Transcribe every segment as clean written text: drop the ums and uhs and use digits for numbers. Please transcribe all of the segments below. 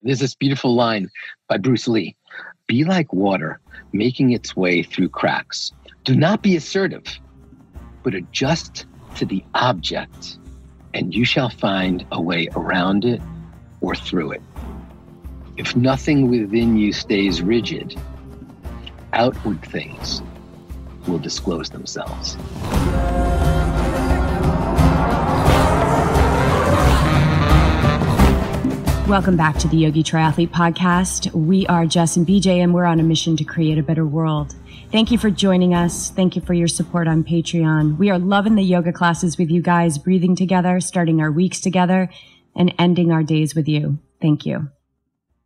There's this beautiful line by Bruce Lee. Be like water, making its way through cracks. Do not be assertive, but adjust to the object, and you shall find a way around it or through it. If nothing within you stays rigid, outward things will disclose themselves. Welcome back to the Yogi Triathlete Podcast. We are Jess and BJ, and we're on a mission to create a better world. Thank you for joining us. Thank you for your support on Patreon. We are loving the yoga classes with you guys, breathing together, starting our weeks together, and ending our days with you. Thank you.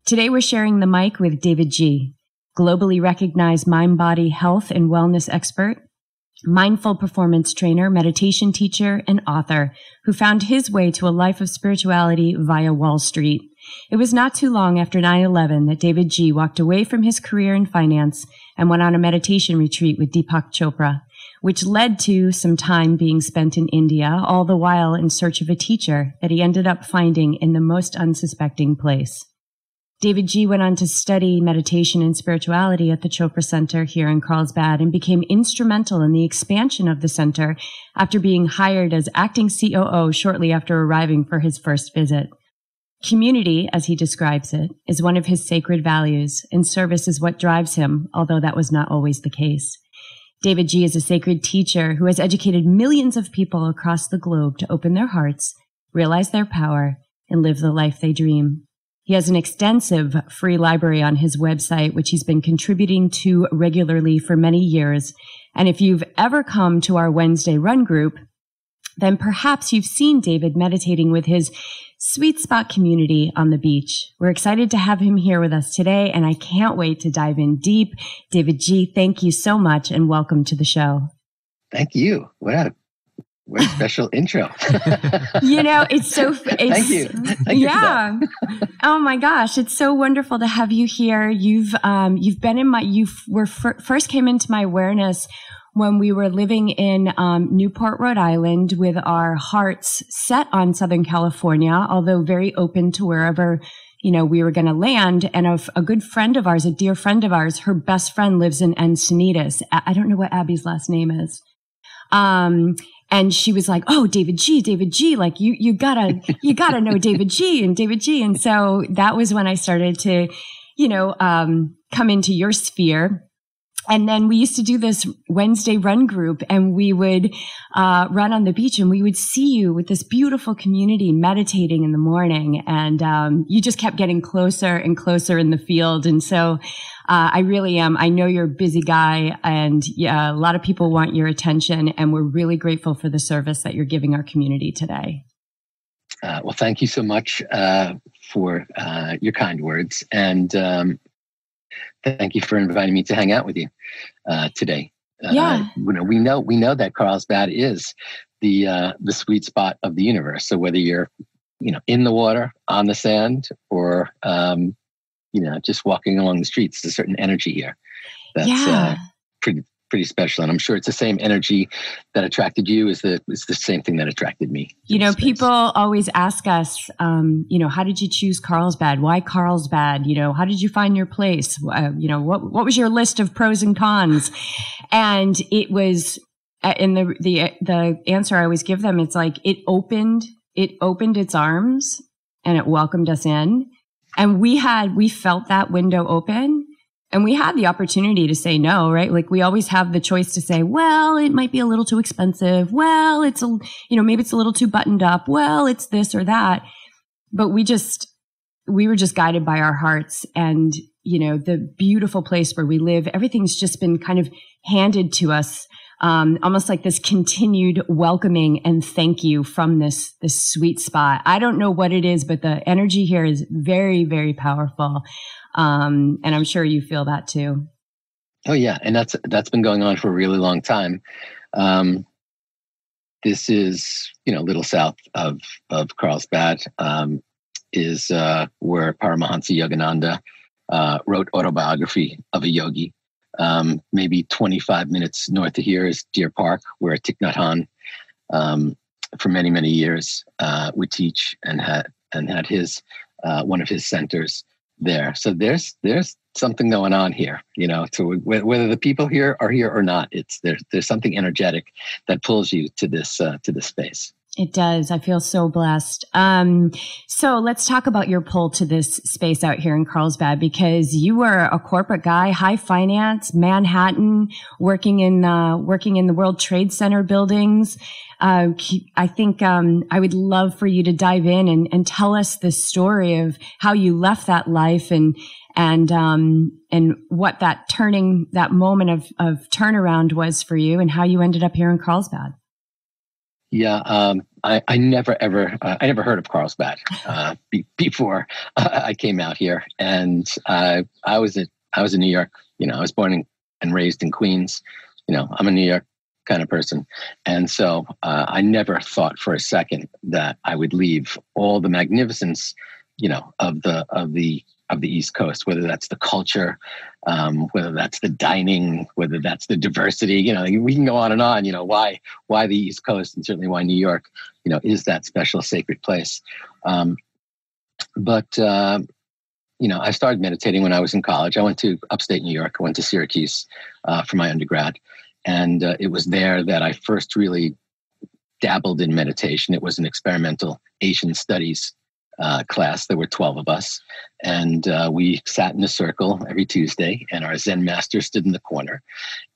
Today, we're sharing the mic with Davidji, globally recognized mind-body health and wellness expert, mindful performance trainer, meditation teacher, and author who found his way to a life of spirituality via Wall Street. It was not too long after 9/11 that Davidji walked away from his career in finance and went on a meditation retreat with Deepak Chopra, which led to some time being spent in India, all the while in search of a teacher that he ended up finding in the most unsuspecting place. Davidji went on to study meditation and spirituality at the Chopra Center here in Carlsbad and became instrumental in the expansion of the center after being hired as acting COO shortly after arriving for his first visit. Community, as he describes it, is one of his sacred values, and service is what drives him, although that was not always the case. Davidji is a sacred teacher who has educated millions of people across the globe to open their hearts, realize their power, and live the life they dream. He has an extensive free library on his website, which he's been contributing to regularly for many years. And if you've ever come to our Wednesday run group, then perhaps you've seen David meditating with his Sweet Spot community on the beach. We're excited to have him here with us today, and I can't wait to dive in deep. Davidji, thank you so much, and welcome to the show. Thank you. What a special intro. It's so... Thank you. Thank you for that. Oh my gosh. It's so wonderful to have you here. You've been in first came into my awareness when we were living in Newport, Rhode Island, with our hearts set on Southern California, although very open to wherever, we were going to land. And a good friend of ours, a dear friend of ours, her best friend lives in Encinitas. I don't know what Abby's last name is. And she was like, "Oh, Davidji, like you gotta know Davidji. And so that was when I started to, come into your sphere. And then we used to do this Wednesday run group, and we would run on the beach, and we would see you with this beautiful community meditating in the morning. And you just kept getting closer and closer in the field. And so I really am. I know you're a busy guy, and a lot of people want your attention, and we're really grateful for the service that you're giving our community today. Well, thank you so much for your kind words. And thank you for inviting me to hang out with you today. We know that Carlsbad is the sweet spot of the universe. So whether you're, in the water, on the sand, or just walking along the streets, there's a certain energy here that's pretty special. And I'm sure it's the same energy that attracted you is the same thing that attracted me. People always ask us, how did you choose Carlsbad? Why Carlsbad? How did you find your place? What was your list of pros and cons? And it was, in the answer I always give them, it's like, it opened its arms and it welcomed us in. And we felt that window open. And we had the opportunity to say no, right? Like we always have the choice to say, well, it might be a little too expensive. Well, maybe it's a little too buttoned up. Well, it's this or that. But we were just guided by our hearts, and, the beautiful place where we live, everything's just been kind of handed to us, almost like this continued welcoming and thank you from this sweet spot. I don't know what it is, but the energy here is very, very powerful. And I'm sure you feel that too. Oh yeah. And that's been going on for a really long time. This is, a little south of Carlsbad, is where Paramahansa Yogananda wrote Autobiography of a Yogi. Maybe 25 minutes north of here is Deer Park, where Thich Nhat Hanh, for many, many years, would teach and had his one of his centers there. So there's something going on here, to whether the people here are here or not. There's something energetic that pulls you to this space. It does. I feel so blessed. So let's talk about your pull to this space out here in Carlsbad, because you were a corporate guy, high finance, Manhattan, working in the World Trade Center buildings. I think I would love for you to dive in and tell us the story of how you left that life and what that moment of turnaround was for you, and how you ended up here in Carlsbad. Yeah, I never heard of Carlsbad before I came out here, and I was in New York. I was born and raised in Queens. I'm a New York kind of person, and so I never thought for a second that I would leave all the magnificence, of the East Coast, whether that's the culture, whether that's the dining, whether that's the diversity. We can go on and on. Why the East Coast, and certainly why New York, is that special sacred place. But I started meditating when I was in college. I went to upstate New York. I went to Syracuse for my undergrad, and it was there that I first really dabbled in meditation. It was an experimental Asian studies class. There were 12 of us, and we sat in a circle every Tuesday, and our Zen master stood in the corner,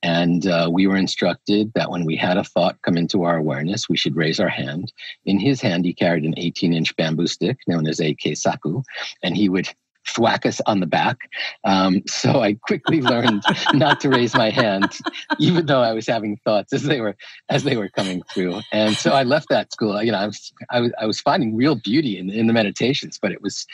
and we were instructed that when we had a thought come into our awareness, we should raise our hand. In his hand, he carried an 18-inch bamboo stick known as a keisaku, and he would thwack us on the back. So I quickly learned not to raise my hand, even though I was having thoughts as they were coming through. And so I left that school. I was finding real beauty in the meditations, but it was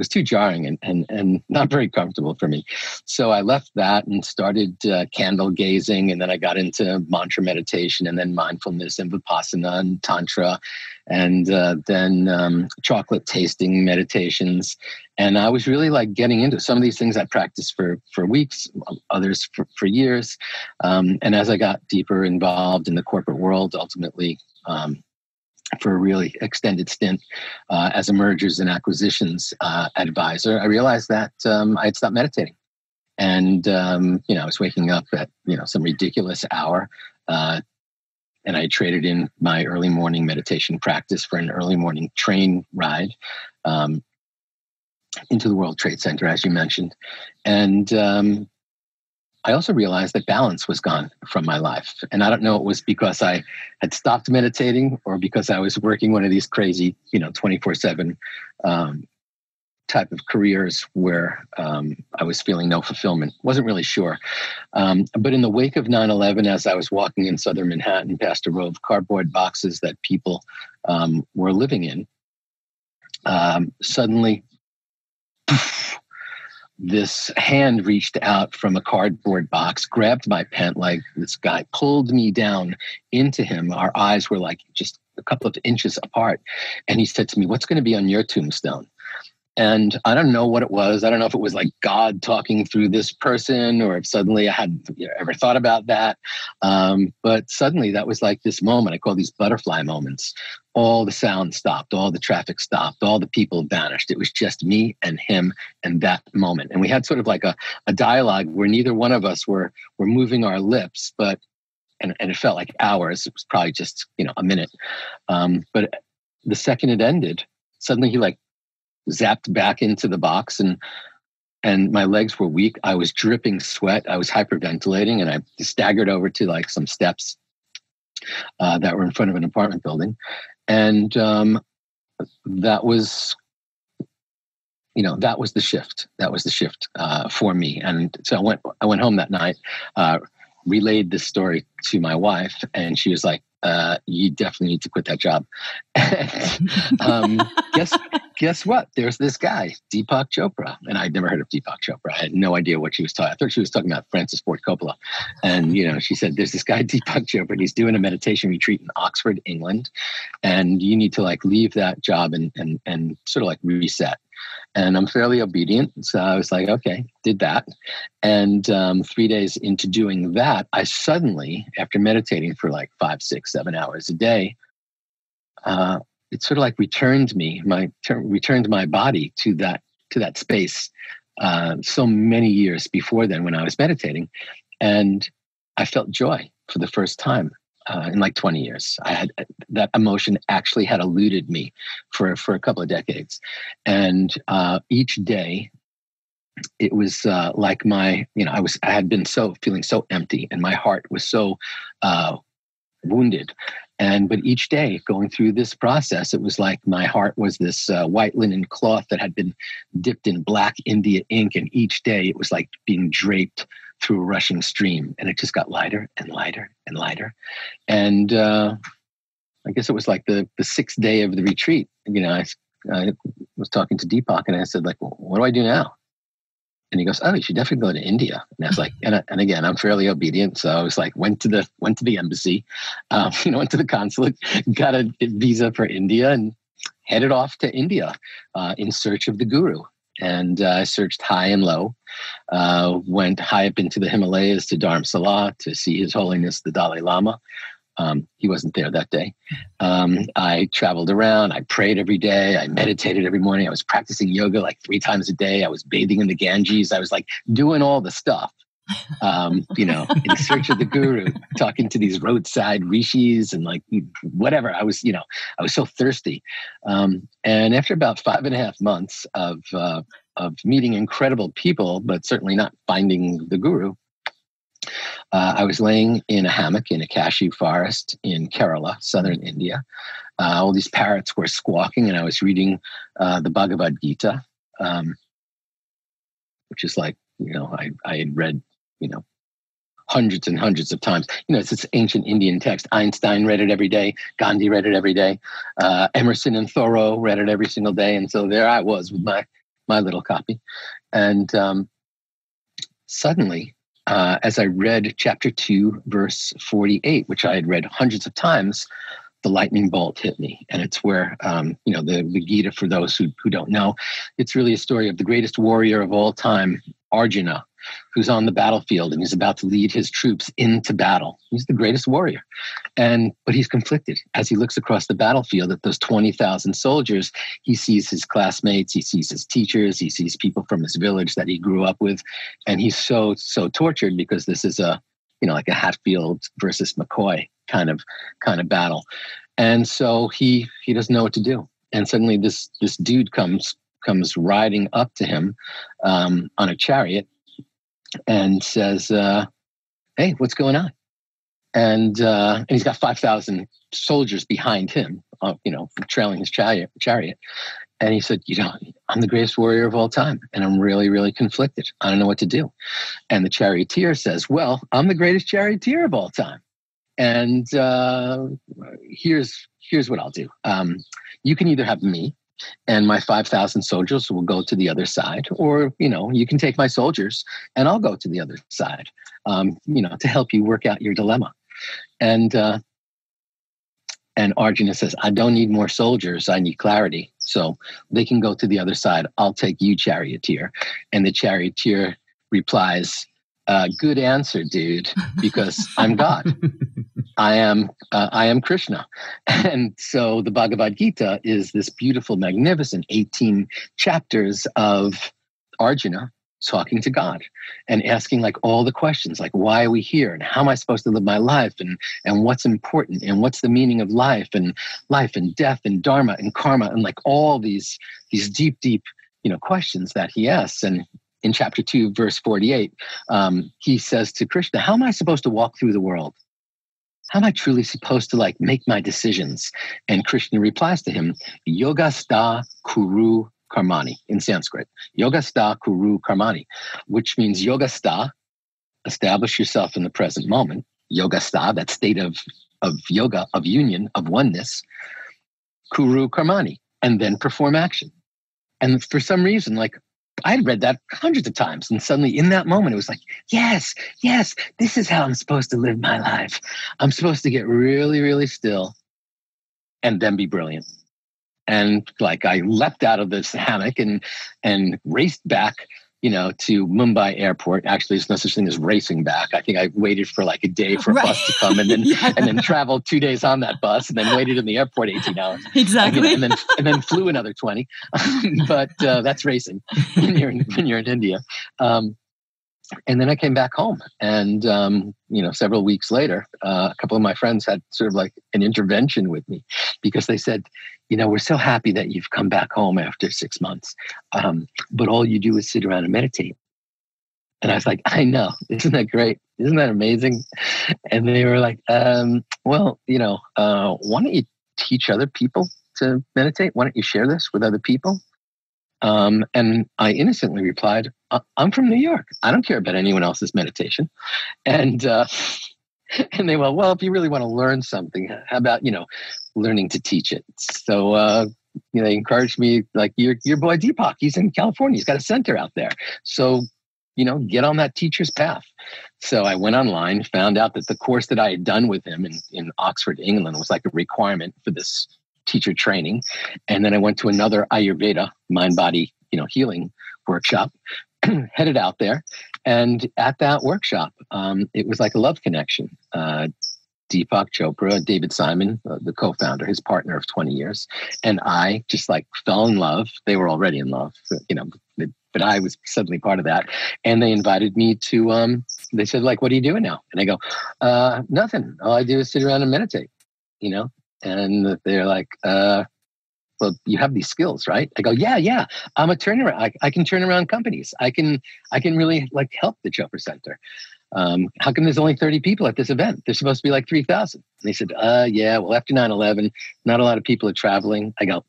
too jarring and not very comfortable for me. So I left that and started candle gazing, and then I got into mantra meditation, and then mindfulness and vipassana and tantra, and then chocolate tasting meditations. And I was really getting into some of these things. I practiced for weeks, others for years. And as I got deeper involved in the corporate world, ultimately for a really extended stint as a mergers and acquisitions advisor, I realized that I had stopped meditating. And, I was waking up at, some ridiculous hour. And I traded in my early morning meditation practice for an early morning train ride into the World Trade Center, as you mentioned. And I also realized that balance was gone from my life. And I don't know, it was because I had stopped meditating or because I was working one of these crazy, 24/7 type of careers where I was feeling no fulfillment. Wasn't really sure. But in the wake of 9/11, as I was walking in southern Manhattan past a row of cardboard boxes that people were living in, suddenly, poof, this hand reached out from a cardboard box, grabbed my pant leg. This guy pulled me down into him. Our eyes were just a couple of inches apart. And he said to me, "What's going to be on your tombstone?" And I don't know what it was. I don't know if it was God talking through this person, or if suddenly I had ever thought about that. But suddenly that was this moment I call these butterfly moments. All the sound stopped, all the traffic stopped, all the people vanished. It was just me and him and that moment. And we had sort of a dialogue where neither one of us were moving our lips, but and it felt like hours. It was probably just a minute. But the second it ended, suddenly he zapped back into the box, and my legs were weak. I was dripping sweat. I was hyperventilating, and I staggered over to some steps that were in front of an apartment building. And that was the shift. That was the shift for me. And so I went home that night, relayed this story to my wife, and she was like, "You definitely need to quit that job." Guess what? There's this guy, Deepak Chopra. And I'd never heard of Deepak Chopra. I had no idea what she was talking. I thought she was talking about Francis Ford Coppola. And, she said, "There's this guy, Deepak Chopra, and he's doing a meditation retreat in Oxford, England. And you need to leave that job and sort of reset." And I'm fairly obedient. So I was like, okay, did that. And 3 days into doing that, I suddenly, after meditating for 5, 6, 7 hours a day, it sort of like returned my body to that space so many years before then when I was meditating. And I felt joy for the first time in like 20 years. I had that emotion actually had eluded me for a couple of decades. And each day it was like I had been feeling so empty, and my heart was so wounded. But each day going through this process, it was like my heart was this white linen cloth that had been dipped in black India ink. And each day it was like being draped through a rushing stream. And it just got lighter and lighter and lighter. And I guess it was like the sixth day of the retreat. I was talking to Deepak, and I said, like, well, what do I do now? And he goes, oh, you should definitely go to India. And I was like, and again, I'm fairly obedient. So I was like, went to the embassy, went to the consulate, got a visa for India, and headed off to India in search of the guru. And I searched high and low, went high up into the Himalayas to Dharamsala to see His Holiness, the Dalai Lama. He wasn't there that day. I traveled around. I prayed every day. I meditated every morning. I was practicing yoga like 3 times a day. I was bathing in the Ganges. I was like doing all the stuff, in search of the guru, talking to these roadside rishis and like whatever. I was so thirsty. And after about 5.5 months of meeting incredible people, but certainly not finding the guru, I was laying in a hammock in a cashew forest in Kerala, southern India. All these parrots were squawking, and I was reading the Bhagavad Gita, which is like, I had read, hundreds and hundreds of times. It's this ancient Indian text. Einstein read it every day. Gandhi read it every day. Emerson and Thoreau read it every single day. And so there I was with my little copy. And suddenly, as I read chapter 2, verse 48, which I had read hundreds of times, the lightning bolt hit me. And it's where, the Gita, for those who don't know, it's really a story of the greatest warrior of all time, Arjuna, who's on the battlefield and he's about to lead his troops into battle. He's the greatest warrior. But he's conflicted. As he looks across the battlefield at those 20,000 soldiers, he sees his classmates, he sees his teachers, he sees people from his village that he grew up with. And he's so tortured because this is like a Hatfield versus McCoy kind of battle. And so he doesn't know what to do. And suddenly this dude comes riding up to him on a chariot and says, hey, what's going on? And he's got 5,000 soldiers behind him, trailing his chariot. And he said, I'm the greatest warrior of all time, and I'm really, really conflicted. I don't know what to do. And the charioteer says, well, I'm the greatest charioteer of all time. And here's what I'll do. You can either have me, and my 5,000 soldiers will go to the other side, or, you can take my soldiers and I'll go to the other side, to help you work out your dilemma. And Arjuna says, I don't need more soldiers. I need clarity. So they can go to the other side. I'll take you, charioteer. And the charioteer replies, good answer, dude, because I'm God. I am Krishna. And so the Bhagavad Gita is this beautiful, magnificent 18 chapters of Arjuna talking to God and asking like all the questions, like, why are we here? And how am I supposed to live my life? And what's important? And what's the meaning of life and death and dharma and karma? And like all these deep, questions that he asks. And in chapter 2, verse 48, he says to Krishna, how am I supposed to walk through the world? How am I truly supposed to make my decisions? And Krishna replies to him, Yogastha Kuru Karmani, in Sanskrit. Yogastha Kuru Karmani, which means Yogastha, establish yourself in the present moment. Yogastha, that state of yoga, of union, of oneness. Kuru Karmani, and then perform action. And for some reason, I'd read that hundreds of times. And suddenly in that moment, it was like, yes, this is how I'm supposed to live my life. I'm supposed to get really, really still and then be brilliant. And I leapt out of this hammock and raced back, to Mumbai airport. Actually, there's no such thing as racing back. I think I waited for like a day for a bus to come, and then and then traveled 2 days on that bus, and then waited in the airport 18 hours. Exactly. And then flew another 20. But that's racing when you're in India. And then I came back home, and several weeks later, a couple of my friends had sort of like an intervention with me, because they said, we're so happy that you've come back home after 6 months, but all you do is sit around and meditate. And I was like, I know, isn't that great? Isn't that amazing? And they were like, why don't you teach other people to meditate? Why don't you share this with other people? And I innocently replied, I'm from New York. I don't care about anyone else's meditation. And they were, well, if you really want to learn something, how about, learning to teach it? So, they encouraged me, like, your boy Deepak, he's in California. He's got a center out there. So, get on that teacher's path. So I went online, found out that the course that I had done with him in Oxford, England, was like a requirement for this teacher training. And then I went to another Ayurveda, mind-body, healing workshop, headed out there. And at that workshop, it was like a love connection. Deepak Chopra, David Simon, the co-founder, his partner of 20 years, and I just like fell in love. They were already in love, but I was suddenly part of that. And they invited me to, they said, like, what are you doing now? And I go, nothing. All I do is sit around and meditate, And they're like, well, you have these skills, right? I go, yeah. I'm a turnaround. I can turn around companies. I can really like help the Chopra Center. How come there's only 30 people at this event? There's supposed to be like 3,000. And they said, yeah, well, after 9/11, not a lot of people are traveling. I go,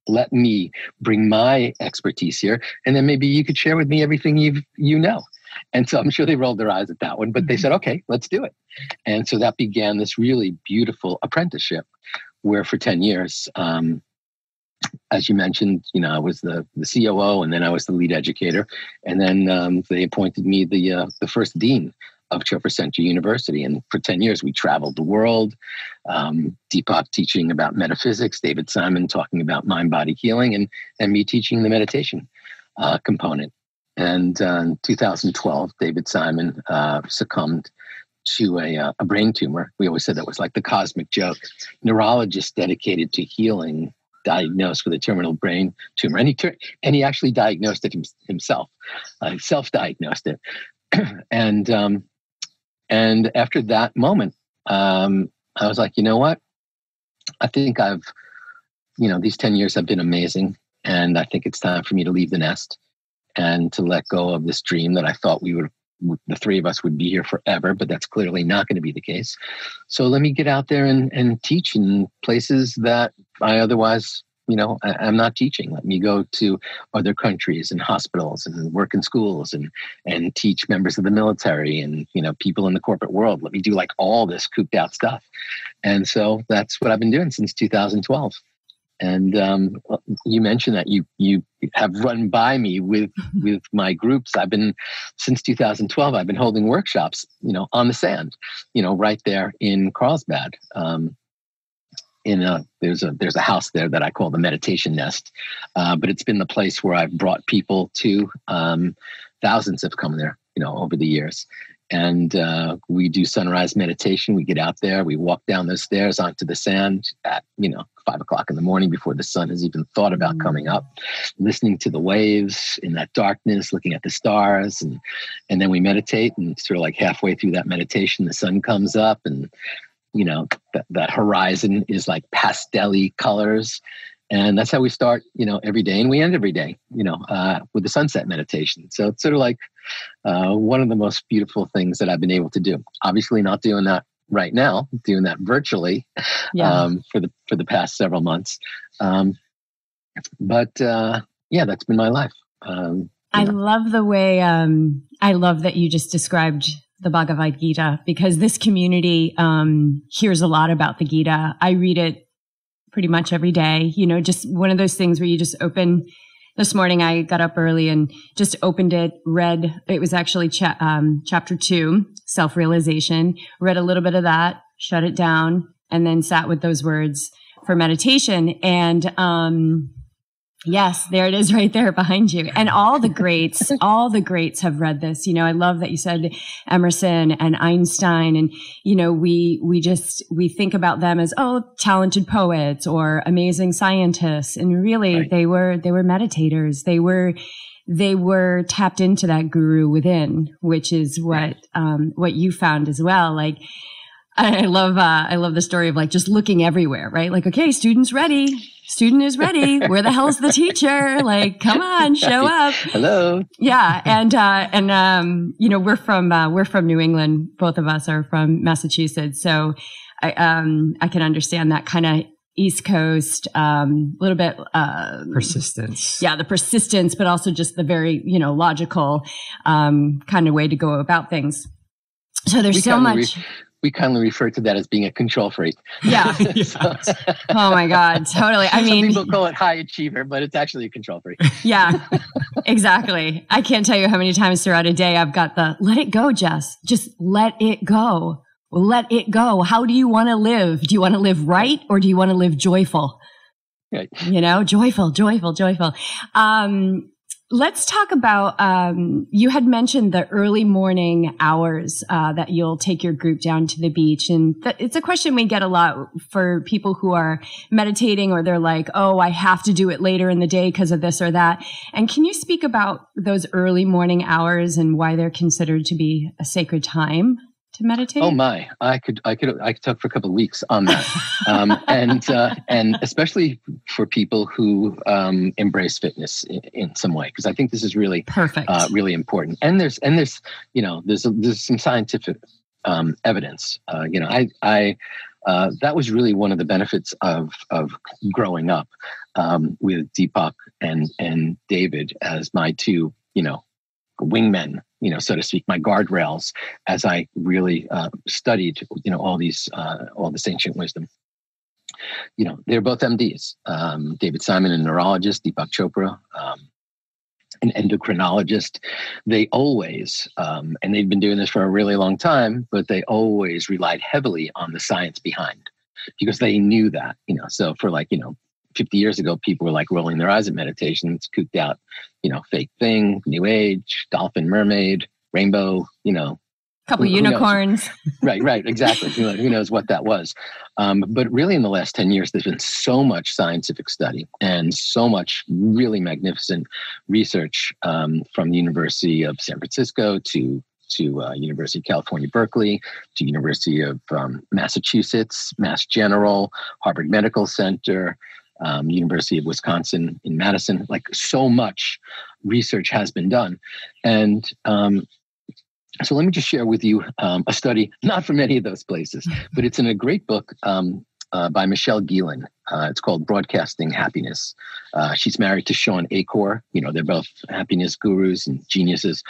let me bring my expertise here. And then maybe you could share with me everything you know. And so I'm sure they rolled their eyes at that one, but they said, okay, let's do it. And so that began this really beautiful apprenticeship where for 10 years, as you mentioned, I was the COO, and then I was the lead educator. And then they appointed me the first dean of Chopra Center University. And for 10 years, we traveled the world. Deepak teaching about metaphysics, David Simon talking about mind-body healing, and me teaching the meditation component. And in 2012, David Simon succumbed to a brain tumor. We always said that was like the cosmic joke. Neurologist dedicated to healing, diagnosed with a terminal brain tumor. And he actually diagnosed it himself, self-diagnosed it. And after that moment, I was like, you know what? I think these 10 years have been amazing. And I think it's time for me to leave the nest and to let go of this dream that I thought the three of us would be here forever, but that's clearly not going to be the case. So let me get out there and teach in places that I otherwise, I'm not teaching. Let me go to other countries and hospitals and work in schools and teach members of the military and, people in the corporate world. Let me do like all this cooped out stuff. And so that's what I've been doing since 2012. And you mentioned that you have run by me with my groups. Since 2012, I've been holding workshops, on the sand, right there in Carlsbad. There's a house there that I call the Meditation Nest, but it's been the place where I've brought people to. Thousands have come there, over the years. And we do sunrise meditation. We get out there, we walk down those stairs onto the sand at 5 o'clock in the morning before the sun has even thought about coming up, listening to the waves in that darkness, looking at the stars, and then we meditate. And sort of like halfway through that meditation, the sun comes up, and that horizon is like pastel-y colors. And that's how we start, every day. And we end every day, with the sunset meditation. So it's sort of like one of the most beautiful things that I've been able to do. Obviously not doing that right now, doing that virtually for the past several months. But that's been my life. I love the way, I love that you just described the Bhagavad Gita, because this community hears a lot about the Gita. I read it pretty much every day, just one of those things where you just open. This morning I got up early and just opened it, read, it was actually chapter 2, self-realization, read a little bit of that, shut it down, and then sat with those words for meditation. And Yes, there it is right there behind you. And all the greats have read this. You know, I love that you said Emerson and Einstein. And, you know, we think about them as, oh, talented poets or amazing scientists. And really they were meditators. They were tapped into that guru within, which is what you found as well. Like, I love the story of like just looking everywhere, right? Like, okay, student is ready. Where the hell's the teacher? Like, come on, show up. Hello. Yeah. And you know, we're from New England. Both of us are from Massachusetts. So I can understand that kind of East Coast, little bit, persistence. Yeah. The persistence, but also just the very, you know, logical, kind of way to go about things. So there's so much. We kindly refer to that as being a control freak. Yeah. Oh my God. Totally. I mean, some people call it high achiever, but it's actually a control freak. Yeah, exactly. I can't tell you how many times throughout a day I've got the, let it go, Jess. Just let it go. Let it go. How do you want to live? Do you want to live right or do you want to live joyful? Right. You know, joyful. Let's talk about, you had mentioned the early morning hours that you'll take your group down to the beach. And it's a question we get a lot for people who are meditating or they're like, oh, I have to do it later in the day because of this or that. And can you speak about those early morning hours and why they're considered to be a sacred time to meditate? Oh my, I could talk for a couple of weeks on that. And especially for people who embrace fitness in some way, because I think this is really perfect, really important. And there's you know, there's some scientific evidence. You know, I that was really one of the benefits of growing up with Deepak and David as my two, you know, wingmen, you know, so to speak, my guardrails, as I really studied, you know, all this ancient wisdom. You know, they're both MDs. David Simon, a neurologist, Deepak Chopra, an endocrinologist. They always, and they've been doing this for a really long time, but they always relied heavily on the science behind, because they knew that, you know, so for like, you know, 50 years ago, people were like rolling their eyes at meditation. It's cooped out, you know, fake thing, new age, dolphin, mermaid, rainbow, you know. Couple unicorns. Right, exactly. Who knows what that was. But really in the last 10 years, there's been so much scientific study and so much really magnificent research from the University of San Francisco to University of California, Berkeley, to University of Massachusetts, Mass General, Harvard Medical Center, University of Wisconsin in Madison. Like, so much research has been done. And so let me just share with you a study, not from any of those places, but it's in a great book by Michelle Gielan. It's called Broadcasting Happiness. She's married to Sean Acor. You know, they're both happiness gurus and geniuses.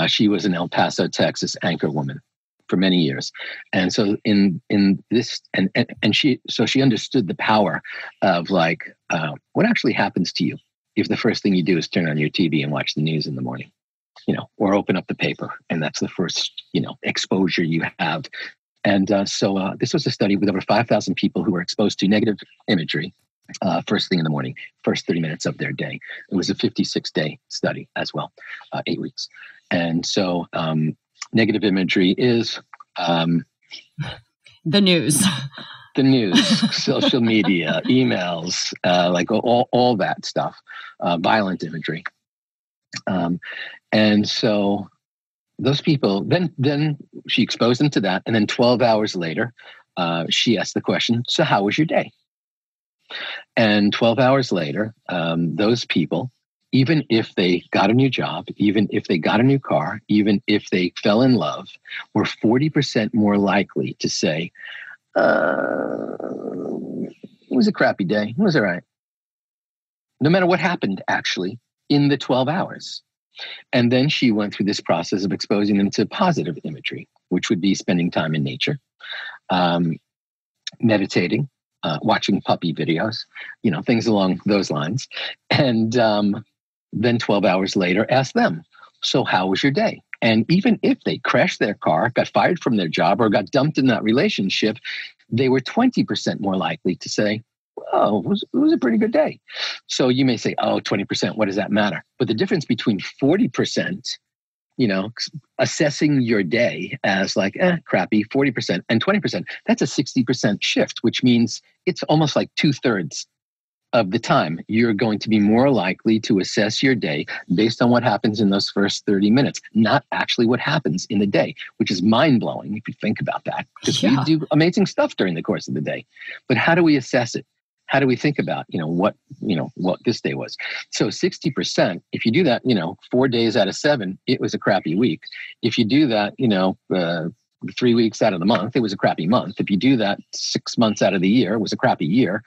She was an El Paso, Texas anchor woman for many years. And so in this, and she understood the power of like, what actually happens to you if the first thing you do is turn on your TV and watch the news in the morning, you know, or open up the paper. And that's the first, you know, exposure you have. And so this was a study with over 5,000 people who were exposed to negative imagery first thing in the morning, first 30 minutes of their day. It was a 56-day study as well, 8 weeks. And so negative imagery is the news. The news, social media, emails, like all that stuff, violent imagery. And so those people, then she exposed them to that. And then 12 hours later, she asked the question, so how was your day? And 12 hours later, those people, even if they got a new job, even if they got a new car, even if they fell in love, were 40% more likely to say, it was a crappy day. It was all right. No matter what happened, actually, in the 12 hours. And then she went through this process of exposing them to positive imagery, which would be spending time in nature, meditating, watching puppy videos, you know, things along those lines. And then 12 hours later, ask them, so how was your day? And even if they crashed their car, got fired from their job, or got dumped in that relationship, they were 20% more likely to say, oh, it was a pretty good day. So you may say, oh, 20%, what does that matter? But the difference between 40%, assessing your day as like, crappy, 40%, and 20%, that's a 60% shift, which means it's almost like 2/3 of the time you're going to be more likely to assess your day based on what happens in those first 30 minutes, not actually what happens in the day, which is mind-blowing if you think about that, because we do amazing stuff during the course of the day. But how do we assess it? How do we think about, what this day was? So 60%, if you do that, 4 days out of 7, it was a crappy week. If you do that, 3 weeks out of the month, it was a crappy month. If you do that 6 months out of the year, it was a crappy year.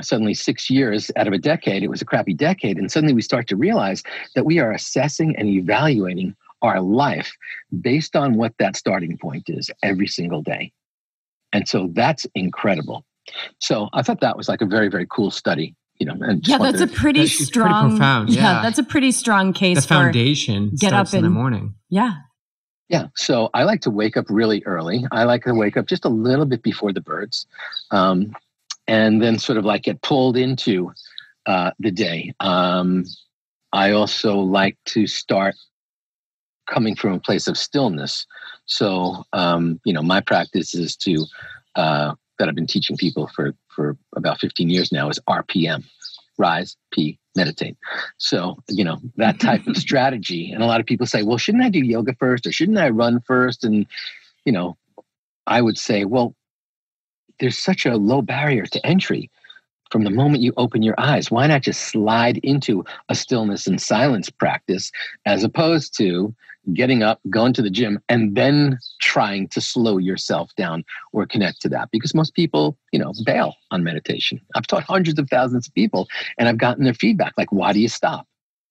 Suddenly 6 years out of a decade, it was a crappy decade. And suddenly we start to realize that we are assessing and evaluating our life based on what that starting point is every single day. And so that's incredible. So I thought that was like a very, very cool study. And that's a pretty strong, pretty profound. Yeah, that's a pretty strong case. The foundation get starts up in the morning. Yeah. Yeah. So I like to wake up really early. I like to wake up just a little bit before the birds. And then sort of like get pulled into the day. I also like to start coming from a place of stillness. So, my practice is that I've been teaching people for about 15 years now is RPM, rise, P, meditate. So, that type of strategy. And a lot of people say, well, shouldn't I do yoga first or shouldn't I run first? And, I would say, well, there's such a low barrier to entry from the moment you open your eyes. Why not just slide into a stillness and silence practice as opposed to getting up, going to the gym, and then trying to slow yourself down or connect to that? Because most people, bail on meditation. I've taught hundreds of thousands of people and I've gotten their feedback like, why do you stop?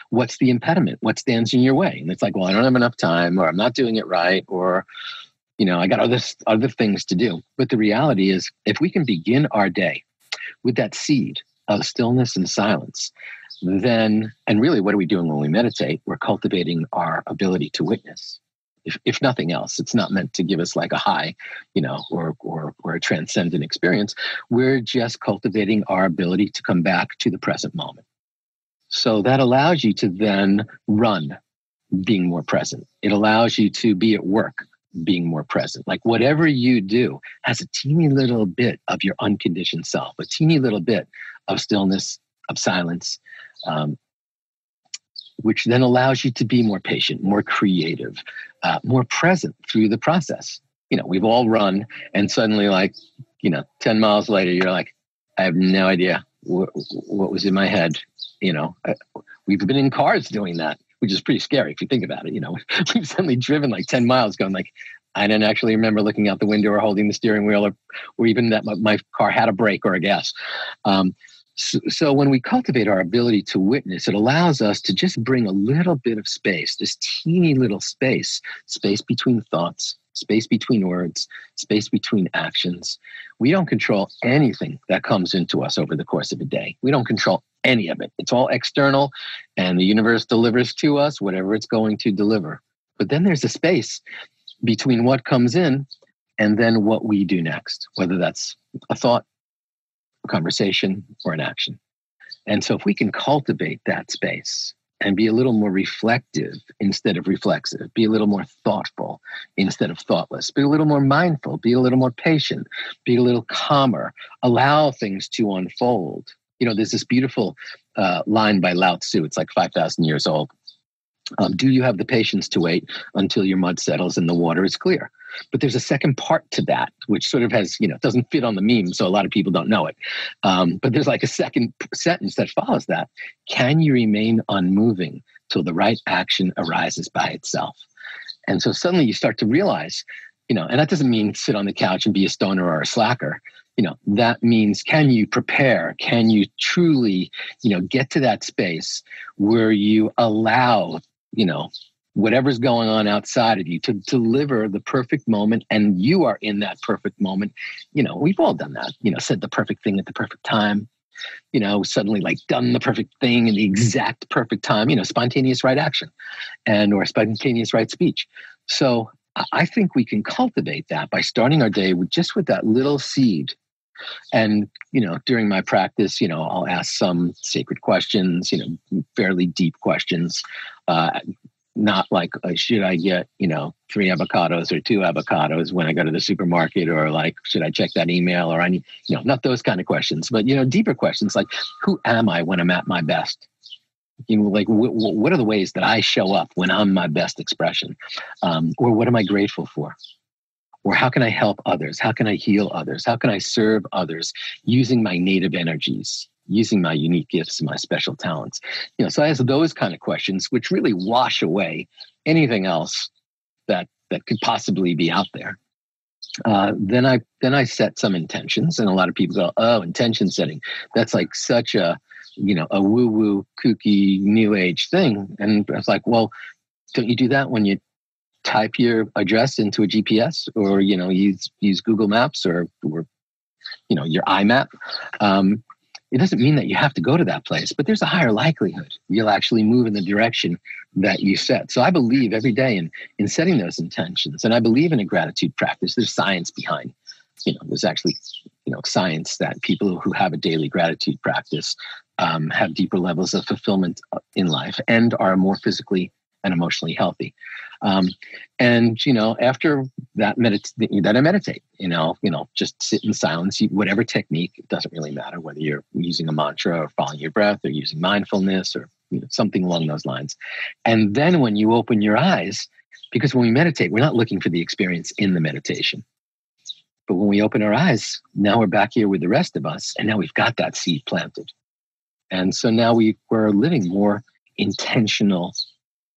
What's the impediment? What stands in your way? And it's like, well, I don't have enough time, or I'm not doing it right, or I got other things to do. But the reality is, if we can begin our day with that seed of stillness and silence, then, and really what are we doing when we meditate? We're cultivating our ability to witness. If nothing else, it's not meant to give us like a high, or a transcendent experience. We're just cultivating our ability to come back to the present moment. So that allows you to then run, being more present. It allows you to be at work, being more present. Like whatever you do has a teeny little bit of your unconditioned self, a teeny little bit of stillness, of silence, which then allows you to be more patient, more creative, more present through the process. We've all run and suddenly 10 miles later, you're like, I have no idea what was in my head. We've been in cars doing that, which is pretty scary if you think about it. We've suddenly driven like 10 miles going like, I didn't actually remember looking out the window or holding the steering wheel or even that my car had a brake or a gas. So when we cultivate our ability to witness, it allows us to just bring a little bit of space, this teeny little space between thoughts, space between words, space between actions. We don't control anything that comes into us over the course of a day. We don't control any of it. It's all external, and the universe delivers to us whatever it's going to deliver. But then there's a space between what comes in and then what we do next, whether that's a thought, a conversation, or an action. And so if we can cultivate that space and be a little more reflective instead of reflexive, be a little more thoughtful instead of thoughtless, be a little more mindful, be a little more patient, be a little calmer, allow things to unfold. There's this beautiful line by Lao Tzu. It's like 5,000 years old. Do you have the patience to wait until your mud settles and the water is clear? But there's a second part to that, which sort of has, doesn't fit on the meme, so a lot of people don't know it. But there's like a second sentence that follows that. Can you remain unmoving till the right action arises by itself? And so suddenly you start to realize, and that doesn't mean sit on the couch and be a stoner or a slacker. That means, can you prepare? Can you truly, get to that space where you allow, whatever's going on outside of you to deliver the perfect moment, and you are in that perfect moment. We've all done that, said the perfect thing at the perfect time, suddenly like done the perfect thing in the exact perfect time, spontaneous right action or spontaneous right speech. So I think we can cultivate that by starting our day with that little seed And, during my practice, I'll ask some sacred questions, fairly deep questions, not like, should I get, 3 avocados or 2 avocados when I go to the supermarket, or like, should I check that email, or I need, not those kind of questions, but, deeper questions like, who am I when I'm at my best? Like what are the ways that I show up when I'm my best expression? Or what am I grateful for? Or how can I help others? How can I heal others? How can I serve others using my native energies, using my unique gifts and my special talents? So I ask those kind of questions, which really wash away anything else that could possibly be out there. Then I set some intentions, and a lot of people go, "Oh, intention setting. That's like such a woo-woo, kooky, new age thing." And I was like, well, don't you do that when you type your address into a GPS, or, use Google Maps or your iMap? It doesn't mean that you have to go to that place, but there's a higher likelihood you'll actually move in the direction that you set. So I believe every day in setting those intentions, and I believe in a gratitude practice. There's science behind, there's actually, science that people who have a daily gratitude practice have deeper levels of fulfillment in life and are more physically and emotionally healthy. And, after that, I meditate, just sit in silence, whatever technique. It doesn't really matter whether you're using a mantra or following your breath or using mindfulness or something along those lines. And then when you open your eyes, because when we meditate, we're not looking for the experience in the meditation. But when we open our eyes, now we're back here with the rest of us, and now we've got that seed planted. And so now we're living more intentional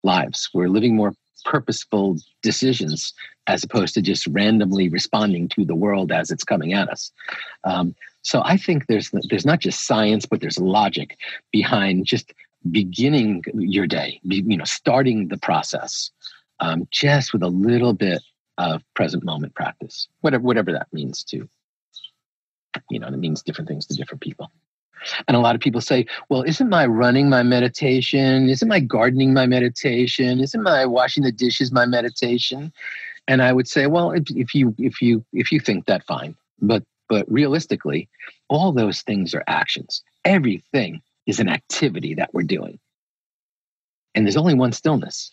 lives. We're living more purposeful decisions as opposed to just randomly responding to the world as it's coming at us. So I think there's not just science, but there's logic behind just beginning your day, starting the process, just with a little bit of present moment practice, whatever that means to, it means different things to different people. And a lot of people say, well, isn't my running my meditation? Isn't my gardening my meditation? Isn't my washing the dishes my meditation? And I would say, well, if you think that, fine. But realistically, all those things are actions. Everything is an activity that we're doing. And there's only one stillness.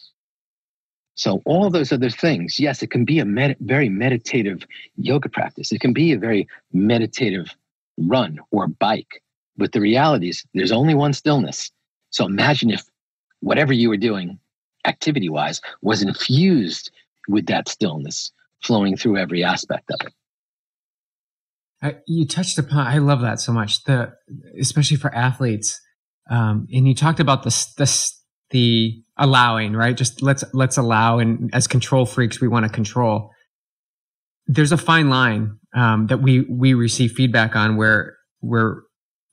So all those other things, yes, it can be a very meditative yoga practice. It can be a very meditative run or bike. But the reality is there's only one stillness. So imagine if whatever you were doing activity-wise was infused with that stillness flowing through every aspect of it. You touched upon, I love that so much, especially for athletes. And you talked about the allowing, right? Just let's allow, and as control freaks, we want to control. There's a fine line that we receive feedback on where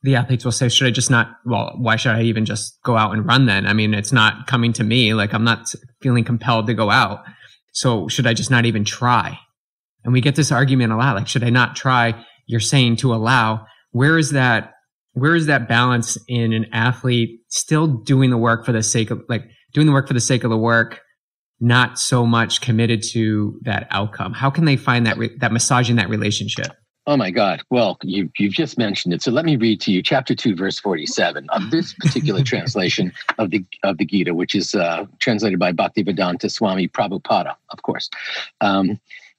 the athletes will say, should I just not, well, why should I even just go out and run then? I mean, it's not coming to me. Like, I'm not feeling compelled to go out. So should I just not even try? And we get this argument a lot. Like, should I not try? You're saying to allow. Where is that balance in an athlete still doing the work for the sake of, like, doing the work for the sake of the work, not so much committed to that outcome? How can they find that massaging that relationship? Oh my God. Well, you've just mentioned it. So let me read to you chapter 2, verse 47 of this particular translation of the Gita, which is translated by Bhaktivedanta Swami Prabhupada, of course.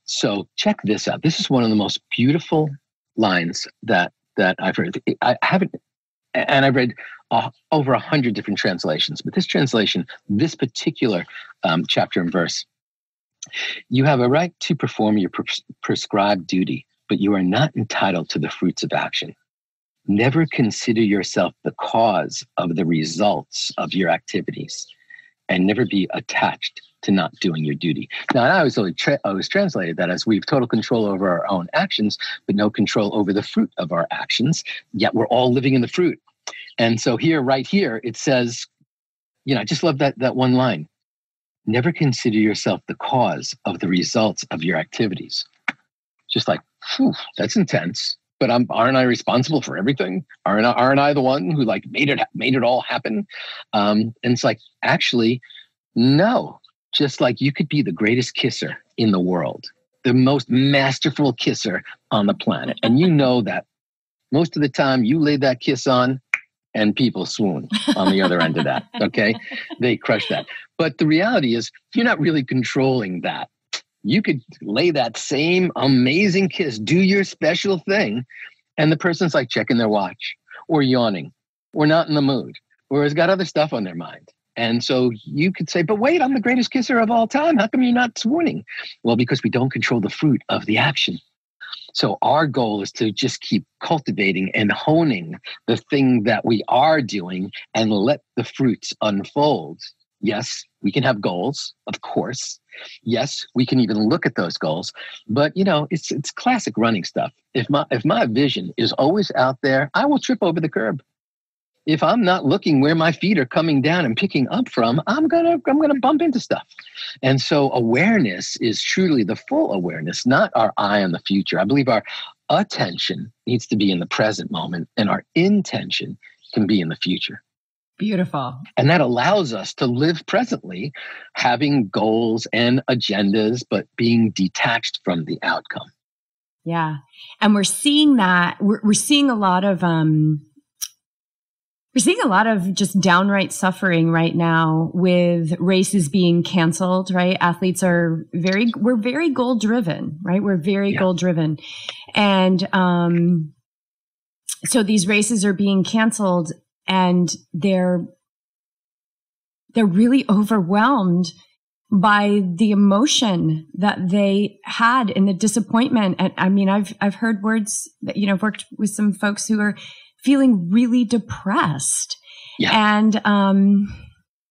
So check this out. This is one of the most beautiful lines that I've heard. I haven't, and I've read over 100 different translations, but this translation, this particular chapter and verse, you have a right to perform your prescribed duty, but you are not entitled to the fruits of action. Never consider yourself the cause of the results of your activities, and never be attached to not doing your duty. Now, I always translated that as we have total control over our own actions, but no control over the fruit of our actions, yet we're all living in the fruit. And so right here, it says, I just love that one line. Never consider yourself the cause of the results of your activities. Just like, that's intense. But aren't I responsible for everything? Aren't I the one who made it all happen? And it's like, actually, no. Just like you could be the greatest kisser in the world, the most masterful kisser on the planet. And you know that most of the time you lay that kiss on and people swoon on the other end of that, okay? They crush that. But the reality is you're not really controlling that. You could lay that same amazing kiss, do your special thing, and the person's like checking their watch or yawning or not in the mood or has got other stuff on their mind. And so you could say, but wait, I'm the greatest kisser of all time. How come you're not swooning? Well, because we don't control the fruit of the action. So our goal is to just keep cultivating and honing the thing that we are doing and let the fruits unfold. Yes, we can have goals, of course. Yes, we can even look at those goals. But, it's classic running stuff. If my vision is always out there, I will trip over the curb. If I'm not looking where my feet are coming down and picking up from, I'm gonna bump into stuff. And so awareness is truly the full awareness, not our eye on the future. I believe our attention needs to be in the present moment and our intention can be in the future. Beautiful. And that allows us to live presently, having goals and agendas, but being detached from the outcome. Yeah. And we're seeing that, we're seeing a lot of, just downright suffering right now with races being canceled, right? Athletes we're very goal driven, right? We're very goal driven. And, so these races are being canceled and they're really overwhelmed by the emotion that they had and the disappointment. And I mean, I've heard words that, I've worked with some folks who are feeling really depressed. Yeah. And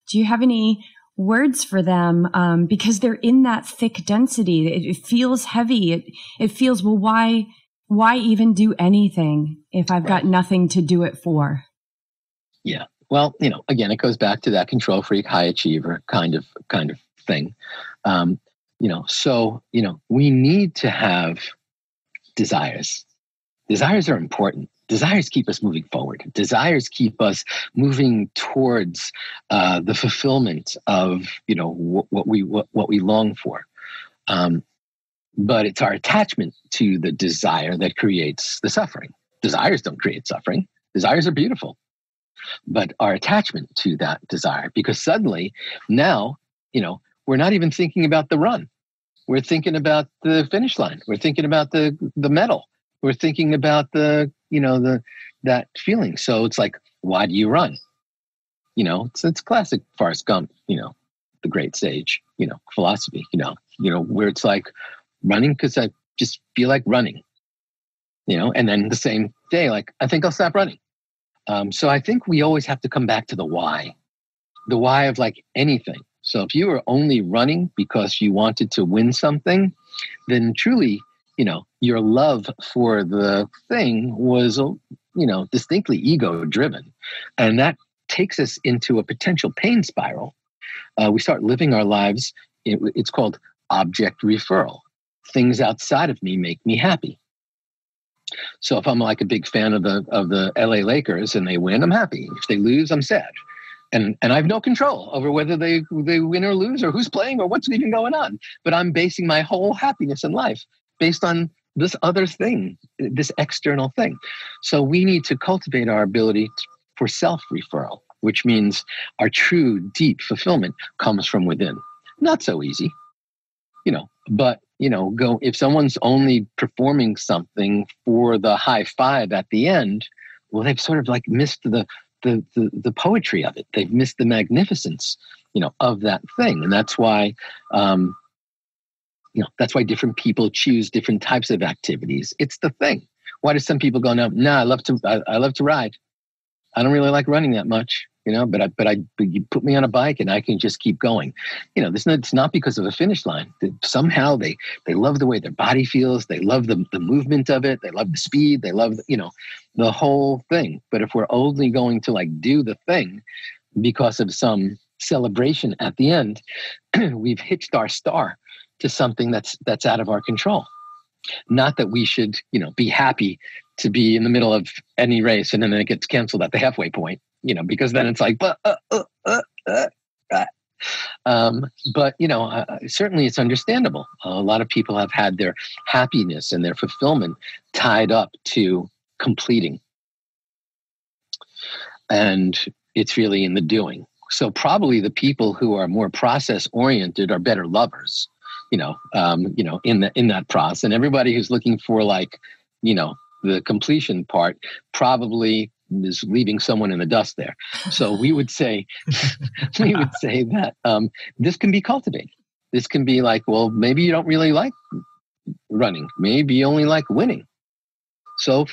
do you have any words for them? Because they're in that thick density. It feels heavy. It feels, well, why even do anything if I've got nothing to do it for? Yeah. Well, again, it goes back to that control freak, high achiever kind of thing. So we need to have desires. Desires are important. Desires keep us moving forward. Desires keep us moving towards the fulfillment of what we long for. But it's our attachment to the desire that creates the suffering. Desires don't create suffering. Desires are beautiful. But our attachment to that desire, because suddenly now, we're not even thinking about the run. We're thinking about the finish line. We're thinking about the medal. We're thinking about that feeling. So it's like, why do you run? It's classic Forrest Gump, the great sage, philosophy, where it's like running because I just feel like running, and then the same day, like, I think I'll stop running. So I think we always have to come back to the why of like anything. So if you were only running because you wanted to win something, then truly, your love for the thing was, distinctly ego driven. And that takes us into a potential pain spiral. We start living our lives. It's called object referral. Things outside of me make me happy. So if I'm like a big fan of the LA Lakers and they win, I'm happy. If they lose, I'm sad. And I have no control over whether they win or lose or who's playing or what's even going on. But I'm basing my whole happiness in life based on this other thing, this external thing. So we need to cultivate our ability for self-referral, which means our true deep fulfillment comes from within. Not so easy, but go, if someone's only performing something for the high five at the end, well, they've sort of like missed the poetry of it. They've missed the magnificence, of that thing. And that's why, that's why different people choose different types of activities. It's the thing. Why do some people go, no, I love to ride. I don't really like running that much, but you put me on a bike and I can just keep going. It's not because of a finish line. Somehow they love the way their body feels. They love the movement of it. They love the speed. They love, the whole thing. But if we're only going to like do the thing because of some celebration at the end, we've hitched our star to something that's out of our control. Not that we should, be happy to be in the middle of any race and then it gets canceled at the halfway point, because then it's like, But, certainly it's understandable. A lot of people have had their happiness and their fulfillment tied up to completing. And it's really in the doing. So probably the people who are more process oriented are better lovers, in that process. And everybody who's looking for the completion part probably is leaving someone in the dust there. So we would say, that this can be cultivated. This can be like, well, maybe you don't really like running. Maybe you only like winning. So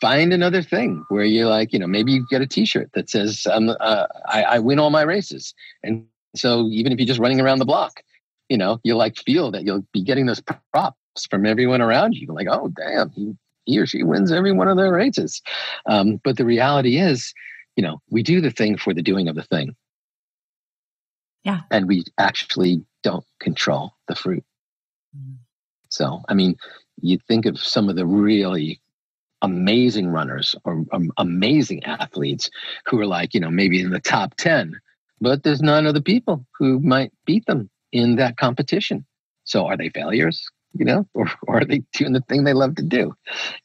find another thing where you maybe you get a t-shirt that says, I win all my races. And so even if you're just running around the block, you'll feel that you'll be getting those props from everyone around you. Like, oh, damn, he or she wins every one of their races. But the reality is, we do the thing for the doing of the thing. Yeah. And we actually don't control the fruit. So, you think of some of the really amazing runners or amazing athletes who are maybe in the top 10, but there's none of the people who might beat them in that competition. So are they failures? Or are they doing the thing they love to do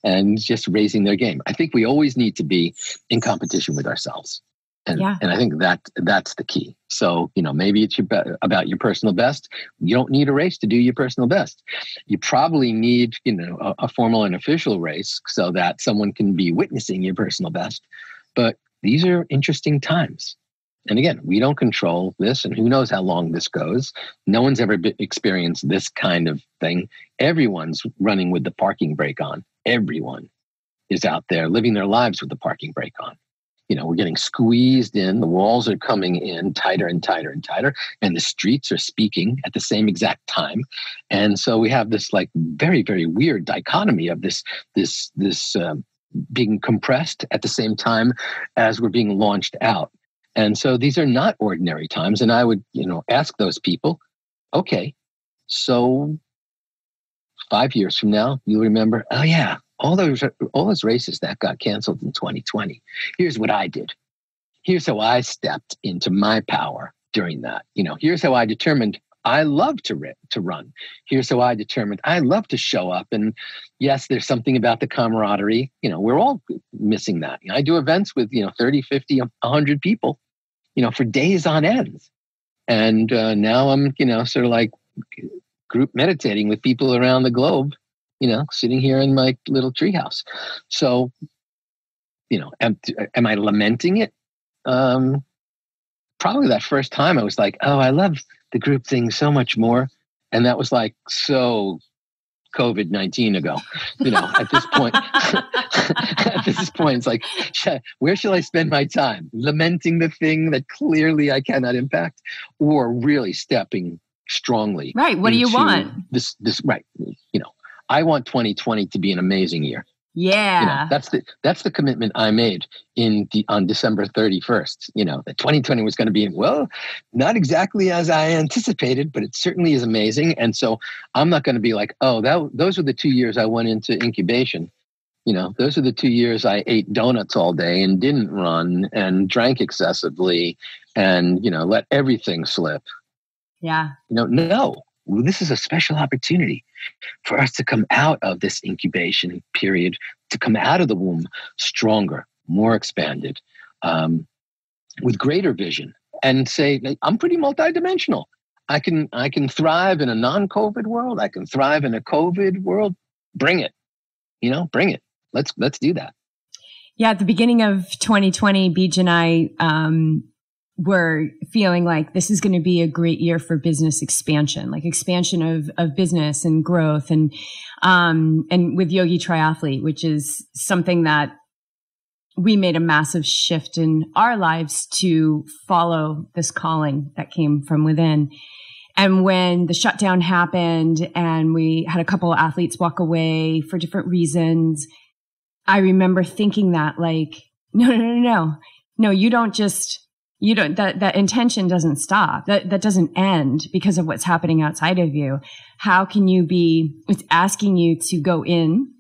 and just raising their game? I think we always need to be in competition with ourselves. And I think that's the key. So, maybe it's about your personal best. You don't need a race to do your personal best. You probably need, a formal and official race so that someone can be witnessing your personal best. But these are interesting times. And again, we don't control this, and who knows how long this goes. No one's ever experienced this kind of thing. Everyone's running with the parking brake on. Everyone is out there living their lives with the parking brake on. We're getting squeezed in. The walls are coming in tighter and tighter and tighter, and the streets are speaking at the same exact time. And so we have this very, very weird dichotomy of this being compressed at the same time as we're being launched out. And so these are not ordinary times. And I would, ask those people, okay, so 5 years from now, you'll remember, oh yeah, all those races that got canceled in 2020. Here's what I did. Here's how I stepped into my power during that. Here's how I determined I love to run. Here's how I determined I love to show up. And yes, there's something about the camaraderie. We're all missing that. I do events with, 30, 50, 100 people, for days on end. And now I'm, sort of like group meditating with people around the globe, sitting here in my little treehouse. So, am I lamenting it? Probably that first time I was like, oh, I love the group thing so much more. And that was so COVID-19 ago, at this point, it's like, where shall I spend my time? Lamenting the thing that clearly I cannot impact, or really stepping strongly. Right. What do you want? This, right. I want 2020 to be an amazing year. Yeah. That's the commitment I made on December 31st. That 2020 was going to be, well, not exactly as I anticipated, but it certainly is amazing. And so I'm not going to be like, oh, those are the 2 years I went into incubation. Those are the 2 years I ate donuts all day and didn't run and drank excessively and, let everything slip. Yeah. No. This is a special opportunity for us to come out of this incubation period, to come out of the womb stronger, more expanded, with greater vision, and say, I'm pretty multidimensional. I can thrive in a non-COVID world. I can thrive in a COVID world. Bring it, bring it. Let's do that. Yeah. At the beginning of 2020, Beej and I, we're feeling like this is going to be a great year for business expansion, like expansion of business and growth, and with Yogi Triathlete, which is something that we made a massive shift in our lives to follow this calling that came from within. And when the shutdown happened and we had a couple of athletes walk away for different reasons, I remember thinking that no, you don't just, that intention doesn't stop. That doesn't end because of what's happening outside of you. How can you it's asking you to go in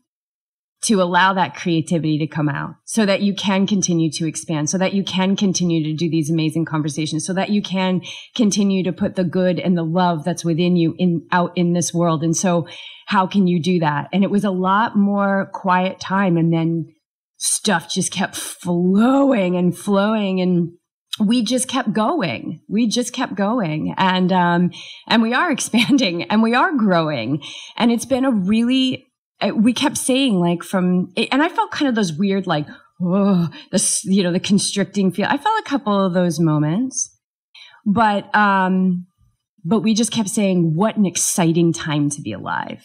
to allow that creativity to come out so that you can continue to expand, so that you can continue to do these amazing conversations, so that you can continue to put the good and the love that's within you out in this world. And so how can you do that? And it was a lot more quiet time. And then stuff just kept flowing and flowing, and we just kept going. And we are expanding and we are growing. And it's been we kept saying and I felt kind of those weird, the constricting feel. I felt a couple of those moments, but we just kept saying, what an exciting time to be alive.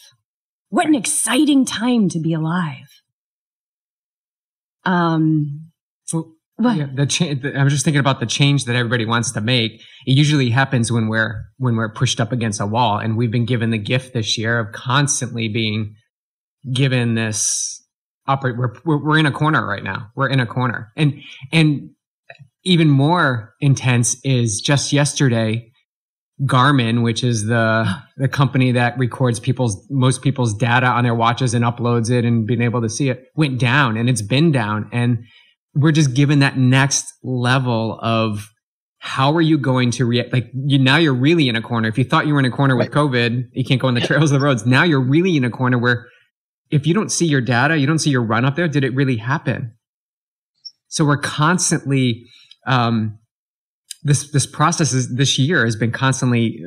What an exciting time to be alive. I'm just thinking about the change that everybody wants to make. It usually happens when we're pushed up against a wall, and we've been given the gift this year of constantly being given this we're in a corner right now. We're in a corner. And even more intense is just yesterday, Garmin, which is the company that records most people's data on their watches and uploads it and being able to see it, went down, and it's been down. And we're just given that next level of how are you going to react? Now you're really in a corner. If you thought you were in a corner with COVID, you can't go on the trails of the roads. Now you're really in a corner where if you don't see your data, you don't see your run up there, did it really happen? So we're constantly, this process this year has been constantly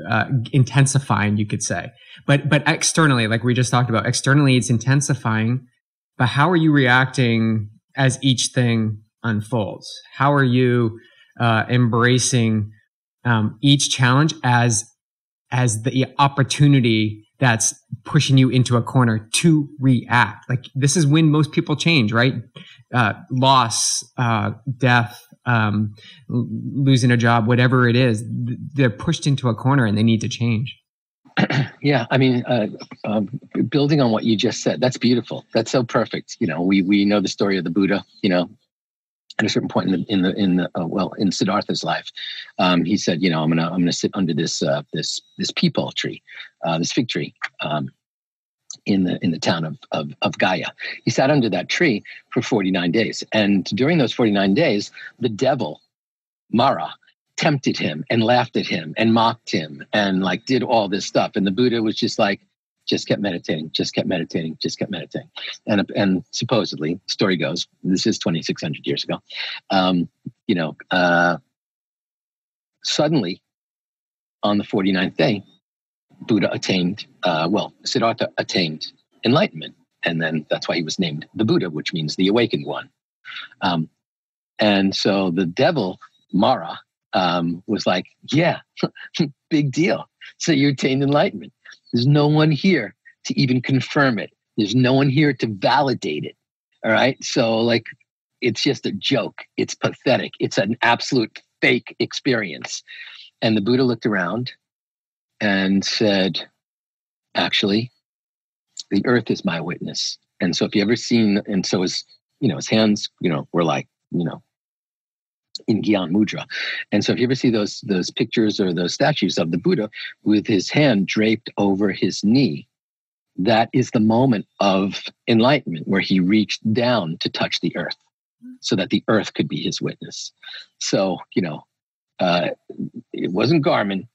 intensifying, you could say. But externally, like we just talked about, externally it's intensifying. But how are you reacting as each thing unfolds? How are you embracing each challenge as the opportunity that's pushing you into a corner to react? Like, this is when most people change, right? Loss, death, losing a job, whatever it is, they're pushed into a corner and they need to change. Yeah, I mean, building on what you just said, that's beautiful. That's so perfect. We know the story of the Buddha. At a certain point in Siddhartha's life, he said, I'm gonna sit under this peepal tree, this fig tree, in the town of Gaya. He sat under that tree for 49 days, and during those 49 days, the devil, Mara, tempted him and laughed at him and mocked him and did all this stuff, and the Buddha was just kept meditating, just kept meditating. And supposedly, story goes, this is 2,600 years ago, suddenly, on the 49th day, Siddhartha attained enlightenment. And then that's why he was named the Buddha, which means the awakened one. And so the devil, Mara, was like, yeah, big deal. So you attained enlightenment. There's no one here to even confirm it. There's no one here to validate it. All right. So it's just a joke. It's pathetic. It's an absolute fake experience. And the Buddha looked around and said, actually, the earth is my witness. And so if you ever seen, and so his hands, were in Gyan Mudra. And so if you ever see those pictures or those statues of the Buddha with his hand draped over his knee, that is the moment of enlightenment where he reached down to touch the earth so that the earth could be his witness. So, it wasn't Garmin.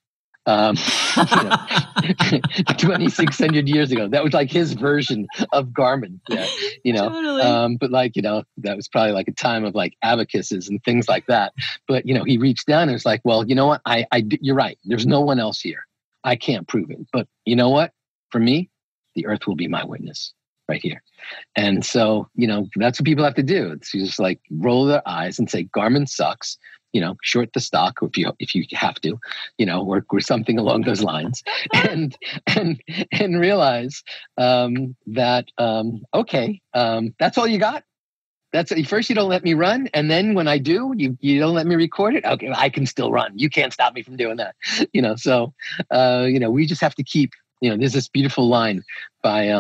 2,600 years ago, that was his version of Garmin. Totally. But that was probably a time of abacuses and things like that. But he reached down and was like, well, you know what? You're right. There's no one else here. I can't prove it. But you know what? For me, the earth will be my witness right here. And so, that's what people have to do. It's just roll their eyes and say, Garmin sucks. Short the stock if you have to, or something along those lines, and realize that that's all you got. That's first you don't let me run, and then when I do, you don't let me record it. Okay, I can still run. You can't stop me from doing that. So we just have to keep. There's this beautiful line by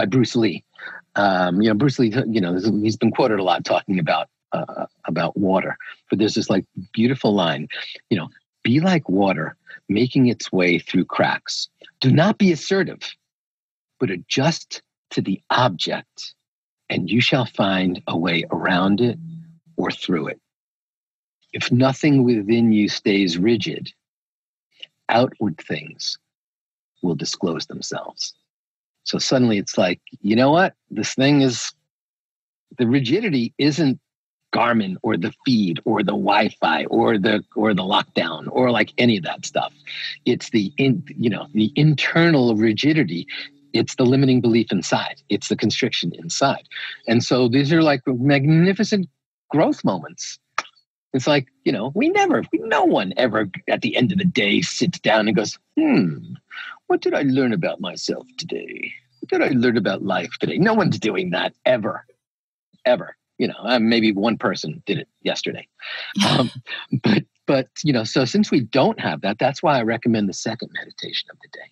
Bruce Lee. Bruce Lee. He's been quoted a lot talking about water, but there's this beautiful line, be like water making its way through cracks. Do not be assertive, but adjust to the object, and you shall find a way around it or through it. If nothing within you stays rigid, outward things will disclose themselves. So suddenly it's like, you know what? This thing is, the rigidity isn't Garmin or the feed or the Wi-Fi or the lockdown or like any of that stuff. It's the internal rigidity. It's the limiting belief inside. It's the constriction inside. And so these are like magnificent growth moments. It's like, no one ever at the end of the day sits down and goes, what did I learn about myself today? What did I learn about life today? No one's doing that ever. Maybe one person did it yesterday. But so since we don't have that, that's why I recommend the second meditation of the day.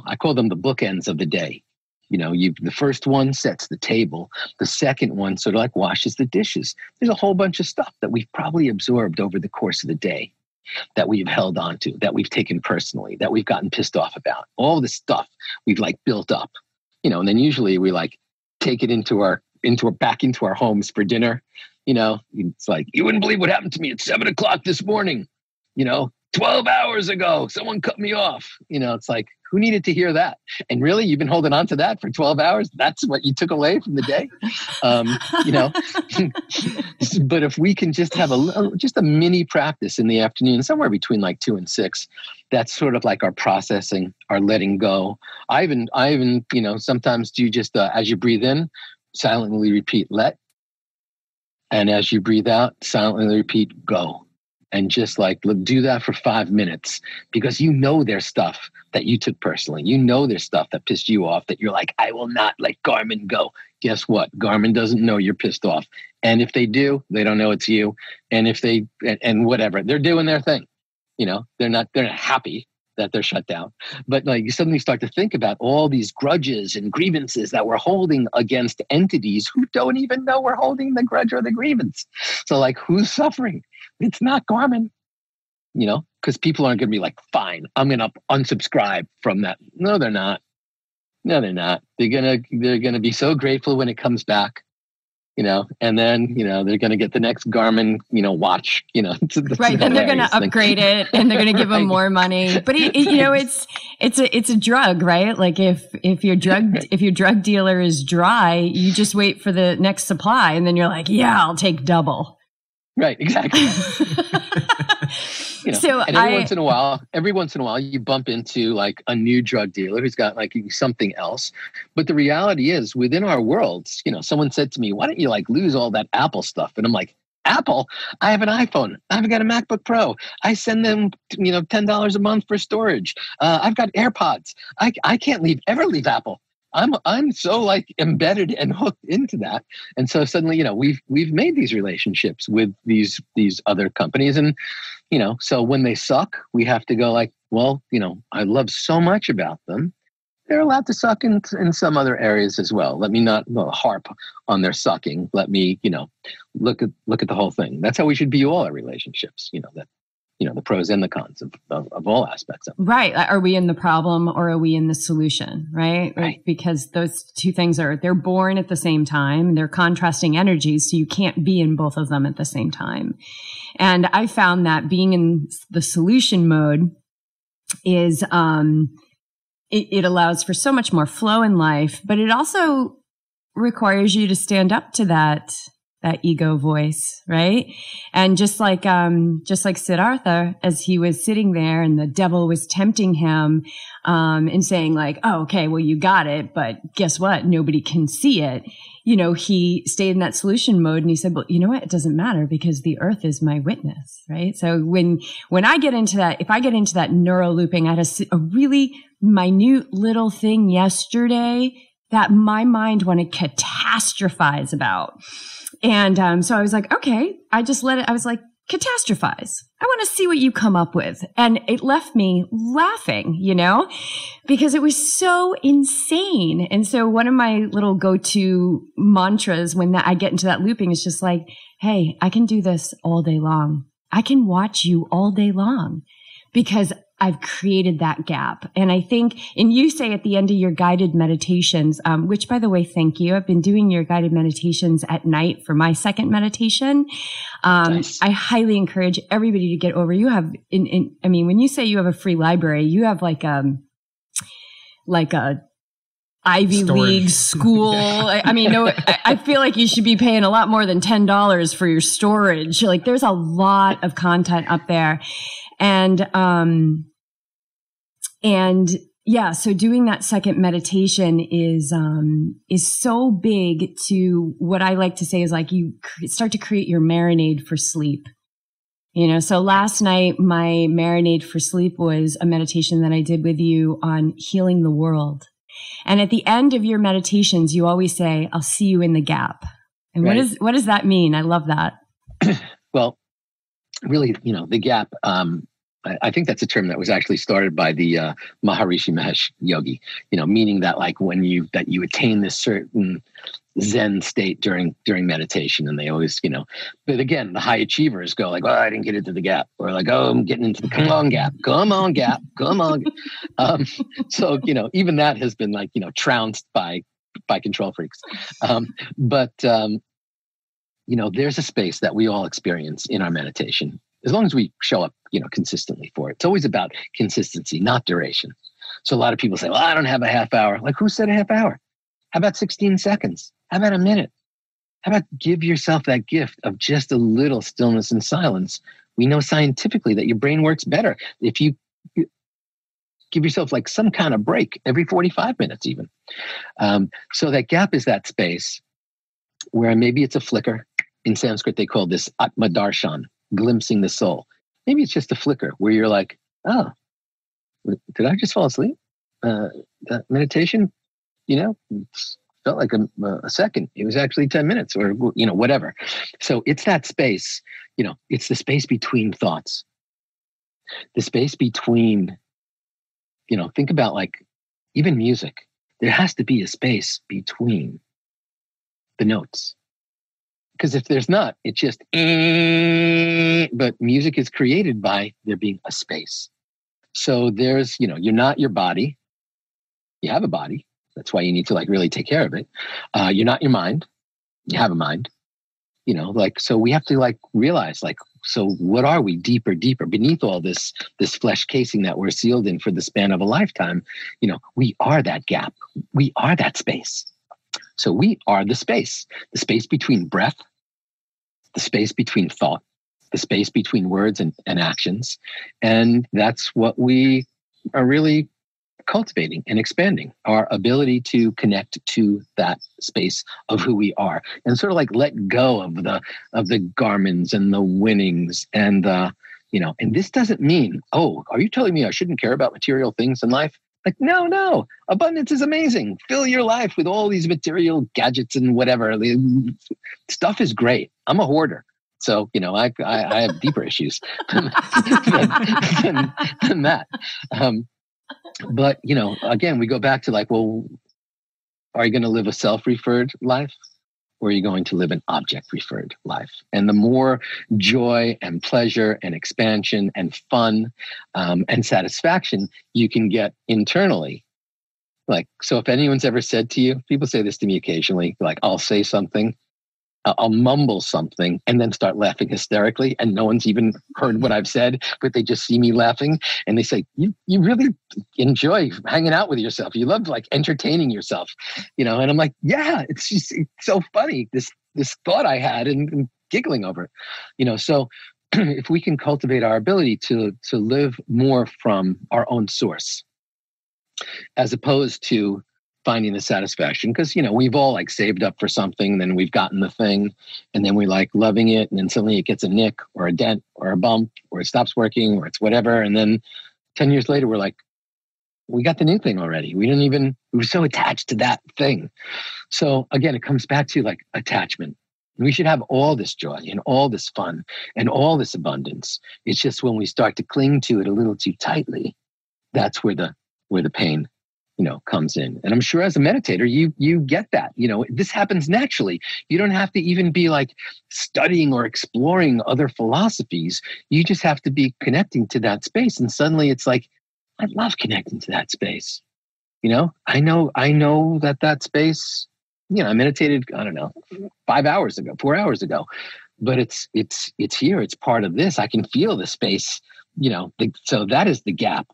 I call them the bookends of the day. The first one sets the table. The second one sort of like washes the dishes. There's a whole bunch of stuff that we've probably absorbed over the course of the day that we've held on to, that we've taken personally, that we've gotten pissed off about. All this stuff we've like built up, and then usually we like take it back into our homes for dinner. It's like, you wouldn't believe what happened to me at 7:00 this morning. 12 hours ago, someone cut me off. It's like, who needed to hear that? And really, you've been holding on to that for 12 hours? That's what you took away from the day? But if we can just have just a mini practice in the afternoon, somewhere between like 2 and 6, that's sort of like our processing, our letting go. I even sometimes do just, as you breathe in, silently repeat let. And as you breathe out, silently repeat go. And just like do that for 5 minutes, because there's stuff that you took personally. There's stuff that pissed you off that you're like, I will not let Garmin go. Guess what? Garmin doesn't know you're pissed off. And if they do, they don't know it's you. And if they, and whatever, they're doing their thing. They're not happy that they're shut down. But like you suddenly start to think about all these grudges and grievances that we're holding against entities who don't even know we're holding the grudge or the grievance. So like, who's suffering? It's not Garmin, because people aren't going to be like, fine, I'm going to unsubscribe from that. No, they're not. They're going to be so grateful when it comes back, and then, they're going to get the next Garmin, watch, right. Then they're going to upgrade it and they're going to give them more money. But it's a drug, right? Like if your drug dealer is dry, you just wait for the next supply and then you're like, yeah, I'll take double. Right, exactly. So and every once in a while, you bump into like a new drug dealer who's got like something else. But the reality is, within our worlds, someone said to me, "Why don't you like lose all that Apple stuff?" And I'm like, "Apple? I have an iPhone. I've got a MacBook Pro. I send them, $10 a month for storage. I've got AirPods. I can't ever leave Apple." I'm so like embedded and hooked into that. And so suddenly, we've made these relationships with these other companies. And, so when they suck, we have to go like, well, I love so much about them. They're allowed to suck in some other areas as well. Let me not harp on their sucking. Let me, look at the whole thing. That's how we should view all our relationships, the pros and the cons of all aspects of it. Right. Are we in the problem or are we in the solution? Right. Right. Because those two things they're born at the same time. They're contrasting energies. So you can't be in both of them at the same time. And I found that being in the solution mode is, it allows for so much more flow in life, but it also requires you to stand up to that ego voice, right? And just like Siddhartha, as he was sitting there and the devil was tempting him, and saying like, oh, okay, well, you got it, but guess what? Nobody can see it. He stayed in that solution mode and he said, well, you know what? It doesn't matter because the earth is my witness, right? So when I get into that, if I get into that neural looping, I had a really minute little thing yesterday that my mind wanted to catastrophize about. And so I was like, okay, I just let it, I was like, catastrophize. I want to see what you come up with. And it left me laughing, because it was so insane. And so one of my little go-to mantras when I get into that looping is just like, hey, I can do this all day long. I can watch you all day long because I've created that gap. And I think, and you say at the end of your guided meditations, which by the way, thank you. I've been doing your guided meditations at night for my second meditation. Nice. I highly encourage everybody to get over. You have, I mean, when you say you have a free library, you have like a Ivy League school. I mean, no, I feel like you should be paying a lot more than $10 for your storage. Like there's a lot of content up there. And yeah, so doing that second meditation is so big to what I like to say is like you start to create your marinade for sleep. You know, so last night, my marinade for sleep was a meditation that I did with you on healing the world. And at the end of your meditations, you always say, I'll see you in the gap. And right. what does that mean? I love that. Well, really, you know, the gap, I think that's a term that was actually started by the Maharishi Mahesh yogi, you know, meaning that like when you attain this certain Zen state during meditation, and they always, you know, but again, the high achievers go like, well, I didn't get into the gap, or like, oh, I'm getting into the come on gap. So, you know, even that has been like, you know, trounced by control freaks. But you know, there's a space that we all experience in our meditation. As long as we show up, you know, consistently for it. It's always about consistency, not duration. So a lot of people say, well, I don't have a half hour. Like, who said a half hour? How about 16 seconds? How about a minute? How about give yourself that gift of just a little stillness and silence? We know scientifically that your brain works better if you give yourself like some kind of break every 45 minutes even. So that gap is that space where maybe it's a flicker. In Sanskrit, they call this Atma Darshan, glimpsing the soul. Maybe it's just a flicker where you're like, oh, did I just fall asleep? That meditation, you know, felt like a second. It was actually 10 minutes or, you know, whatever. So it's that space, you know, it's the space between thoughts, the space between, you know, think about like even music. There has to be a space between the notes. Because if there's not, it's just, but music is created by there being a space. So there's, you know, you're not your body. You have a body. That's why you need to like really take care of it. You're not your mind. You have a mind, you know, like, so we have to like realize like, so what are we deeper beneath all this flesh casing that we're sealed in for the span of a lifetime? You know, we are that gap. We are that space. So we are the space between breath, the space between thought, the space between words and actions. And that's what we are really cultivating and expanding, our ability to connect to that space of who we are and sort of like let go of the garments and the winnings and you know, and this doesn't mean, oh, are you telling me I shouldn't care about material things in life? Like, no, abundance is amazing. Fill your life with all these material gadgets and whatever. Stuff is great. I'm a hoarder. So, you know, I have deeper issues than that. But, you know, again, we go back to like, well, are you going to live a self-referred life? Or are you going to live an object-referred life? And the more joy and pleasure and expansion and fun and satisfaction you can get internally. Like, so if anyone's ever said to you, people say this to me occasionally, like I'll say something, I'll mumble something and then start laughing hysterically and no one's even heard what I've said, but they just see me laughing and they say, you really enjoy hanging out with yourself. You love like entertaining yourself, you know? And I'm like, yeah, it's so funny. This thought I had and giggling over it, you know? So if we can cultivate our ability to live more from our own source, as opposed to finding the satisfaction, because, you know, we've all like saved up for something, then we've gotten the thing, and then we like loving it, and then suddenly it gets a nick or a dent or a bump, or it stops working, or it's whatever, and then 10 years later, we're like, we got the new thing already. We were so attached to that thing. So again, it comes back to like attachment. We should have all this joy and all this fun and all this abundance. It's just when we start to cling to it a little too tightly, that's where the pain, comes in. And I'm sure as a meditator, you get that. This happens naturally. You don't have to even be like studying or exploring other philosophies. You just have to be connecting to that space. And suddenly it's like, I love connecting to that space. I know that space, I meditated, I don't know, 4 hours ago, but it's here. It's part of this. I can feel the space, so that is the gap.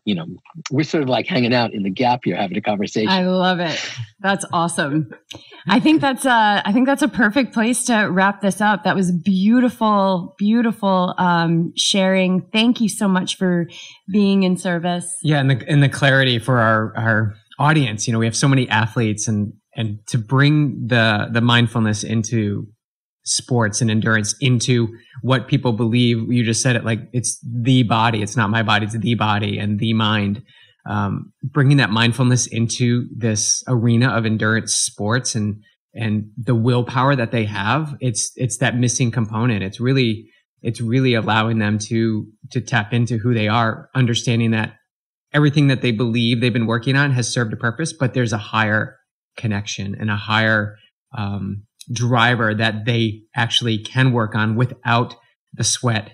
We're sort of like hanging out in the gap here, having a conversation. I love it. That's awesome. I think that's a perfect place to wrap this up. That was beautiful, beautiful sharing. Thank you so much for being in service. Yeah, and the clarity for our audience. We have so many athletes, and to bring the mindfulness into sports and endurance, into what people believe. You just said it, like it's the body. It's not my body. It's the body and the mind. Bringing that mindfulness into this arena of endurance sports and the willpower that they have. It's that missing component. It's really allowing them to tap into who they are, understanding that everything that they believe they've been working on has served a purpose, but there's a higher connection and a higher driver that they actually can work on without the sweat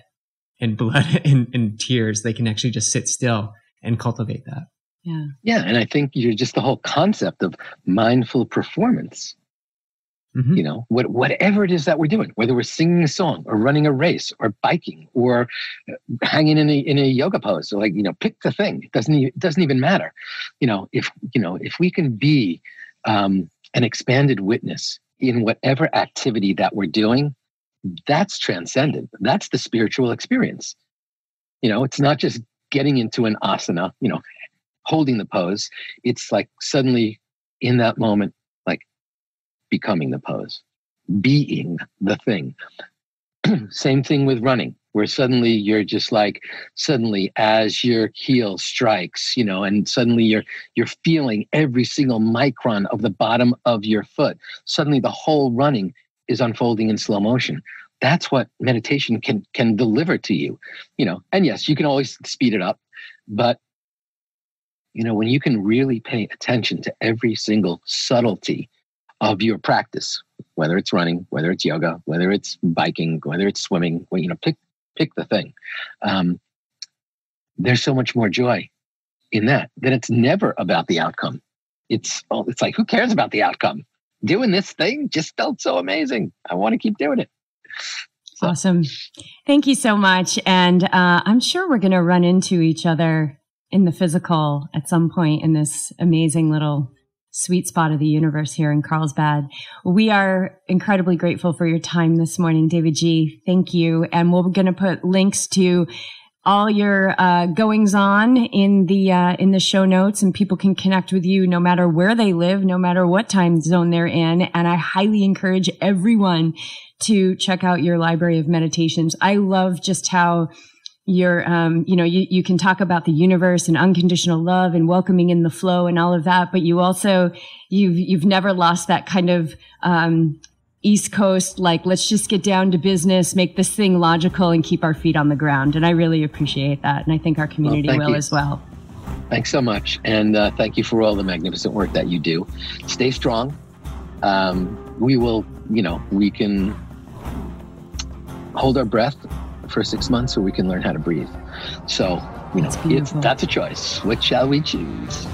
and blood and tears. They can actually just sit still and cultivate that. Yeah. Yeah. And I think you're just the whole concept of mindful performance. Mm-hmm. Whatever it is that we're doing, whether we're singing a song or running a race or biking or hanging in a yoga pose, so pick the thing. It doesn't even matter. If we can be an expanded witness in whatever activity that we're doing, that's transcendent. That's the spiritual experience. It's not just getting into an asana, holding the pose. It's like suddenly in that moment, like becoming the pose, being the thing. Same thing with running, where suddenly you're just like, as your heel strikes, and suddenly you're feeling every single micron of the bottom of your foot. Suddenly the whole running is unfolding in slow motion. That's what meditation can deliver to you, and yes, you can always speed it up, but when you can really pay attention to every single subtlety of your practice, whether it's running, whether it's yoga, whether it's biking, whether it's swimming, pick the thing. There's so much more joy in that it's never about the outcome. It's like, who cares about the outcome? Doing this thing just felt so amazing. I want to keep doing it. So. Awesome. Thank you so much. And I'm sure we're going to run into each other in the physical at some point in this amazing little sweet spot of the universe here in Carlsbad. We are incredibly grateful for your time this morning, Davidji. Thank you. And we're going to put links to all your goings on in the show notes, and people can connect with you no matter where they live, no matter what time zone they're in. And I highly encourage everyone to check out your library of meditations. I love just how you're, you can talk about the universe and unconditional love and welcoming in the flow and all of that, but you also, you've never lost that kind of, East Coast, like, let's just get down to business, make this thing logical and keep our feet on the ground. And I really appreciate that. And I think our community will as well. Thanks so much. And thank you for all the magnificent work that you do. Stay strong. We can hold our breath for 6 months, or we can learn how to breathe. So, that's a choice. What shall we choose?